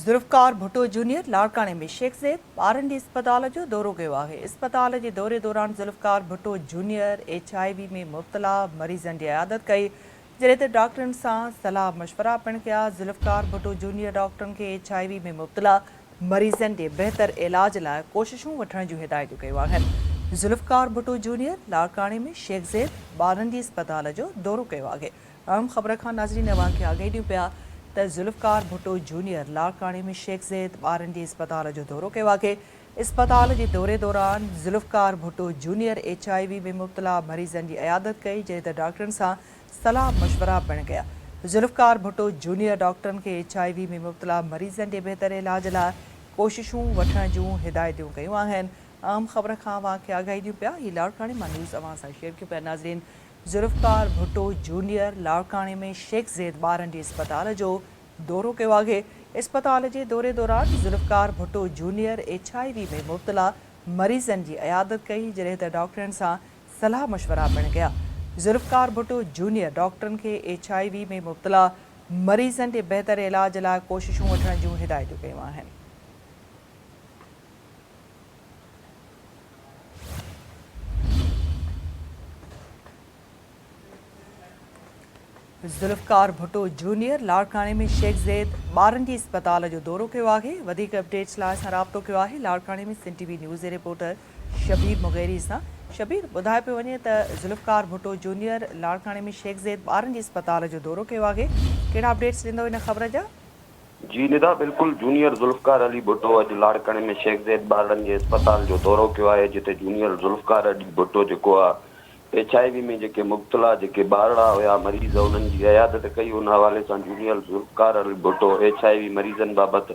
Zulfikar Bhutto junior लाड़काने में शेख ज़ैद ॿारनि अस्पताल जो दौरो कयो आहे। अस्पताल जे दौरे दौरान ज़ुल्फ़कार भुट्टो जूनियर HIV में मुब्तला मरीज़नि जी इयादत कई, जॾहिं त डॉक्टरनि सां सलाह मशवरा पिणु कया। ज़ुल्फ़कार भुट्टो जूनियर डॉक्टरनि खे HIV में मुब्तला मरीज़नि जे बहितर इलाज लाइ कोशिशूं वठण जूं हिदायतूं कयूं आहिनि। ज़ुल्फ़कार भुट्टो जूनियर लाड़काने में शेख ज़ैद ॿारनि अस्पताल जो दौरो कयो आहे। अहम ख़बर खां नाज़रीन अवांखे आगाही ॾियूं पिया त ज़ुल्फ़कार भुट्टो जूनियर लाड़काने में शेख ज़ैद ॿारनि अस्पताल जो दौरो कयो आहे। अस्पताल जे दौरे दौरान ज़ुल्फ़कार भुट्टो जूनियर HIV में मुब्तला मरीज़नि जी इयादत कई, जॾहिं त डॉक्टरनि सां सलाह मशवरा पिणु कया। ज़ुल्फ़कार भुट्टो जूनियर डॉक्टरनि खे HIV में मुब्तला मरीज़नि जे बहितर इलाज लाइ कोशिशूं वठण जूं हिदायतूं कयूं आहिनि। अहम ख़बर खां अवांखे आगाही ॾियूं पिया। ही लाड़काने मां न्यूज़ अवां सां शेयर कयूं पिया। नाज़रीन, ज़ुल्फ़कार भुट्टो जूनियर लाड़काने में शेख ज़ैद ॿारनि अस्पताल जो दौरो कयो आहे। अस्पताल जे दौरे दौरान ज़ुल्फ़कार भुट्टो जूनियर HIV में मुब्तला मरीज़नि जी इयादत कई, जॾहिं त डॉक्टरनि सां सलाह मशवरा पिणु कया। ज़ुल्फ़कार भुट्टो जूनियर डॉक्टरनि खे HIV में मुब्तला मरीज़नि जे बहितर इलाज लाइ कोशिशूं वठण जूं हिदायतूं कयूं आहिनि। ज़ुल्फ़कार भुट्टो जूनियर लाड़काने में शेख ज़ैद ॿारनि अस्पताल जो दौरो कयो आहे। वधीक अपडेट्स लाइ असां राब्तो कयो आहे लाड़काने में सिंध TV न्यूज़ जे रिपोर्टर शबीर मुगैरी सां। शबीर, ॿुधाए पियो वञे त ज़ुल्फ़कार भुट्टो जूनियर लाड़काने में शेख ज़ैद ॿारनि अस्पताल जो दौरो कयो आहे। कहिड़ा अपडेट्स ॾींदव इन ख़बर जा? जी निदा, बिल्कुल जूनियर ज़ुल्फ़कार अली भुट्टो अॼु लाड़काने में शेख ज़ैद ॿारनि अस्पताल जो दौरो कयो आहे, जिते जूनियर ज़ुल्फ़कार अली भुट्टो जेको आहे HIV में जेके मुब्तला जेके ॿारड़ा हुआ मरीज़ उन्हनि जी इयादत कई। उन हवाले सां जूनियर ज़ुल्फ़कार अली भुट्टो HIV मरीज़नि बाबति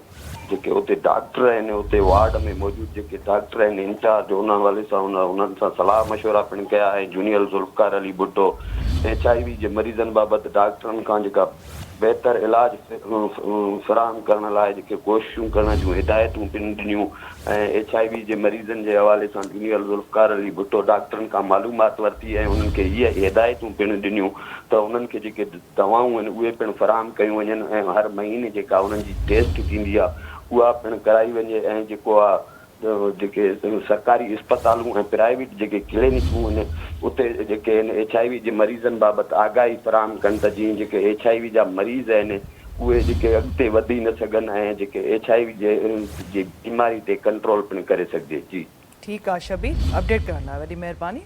जेके उते डॉक्टर आहिनि, उते वार्ड में मौजूदु जेके डॉक्टर आहिनि इंचार्ज, उन हवाले सां उन्हनि सां सलाह मशवरा पिणु कया ऐं जूनियर ज़ुल्फ़कार अली भुट्टो HIV जे मरीज़नि बाबति डॉक्टरनि खां जेका बहितर इलाज फ़राहम करण लाइ जेके कोशिशूं करण जूं हिदायतूं पिणु ॾिनियूं ऐं HIV जे मरीज़नि जे हवाले सां जूनियर ज़ुल्फ़कार अली भुट्टो डॉक्टरनि खां मालूमात वरिती ऐं उन्हनि खे इहे हिदायतूं पिणु ॾिनियूं त उन्हनि खे जेके दवाऊं आहिनि उहे पिणु फ़राहम कयूं वञनि ऐं हर महीने जेका उन्हनि जी टेस्ट थींदी आहे उहा पिणु कराई वञे ऐं जेको आहे जेके सरकारी अस्पतालूं ऐं प्राइवेट जेके क्लिनिकूं आहिनि उते जेके आहिनि HIV जे मरीज़नि बाबति आगाही फ़राहम कनि त जीअं जेके HIV जा मरीज़ आहिनि उहे जेके अॻिते वधी न सघनि ऐं जेके HIV जे बीमारी ते कंट्रोल पिणु करे सघिजे। जी ठीकु आहे शबीर, अपडेट करण लाइ वॾी महिरबानी।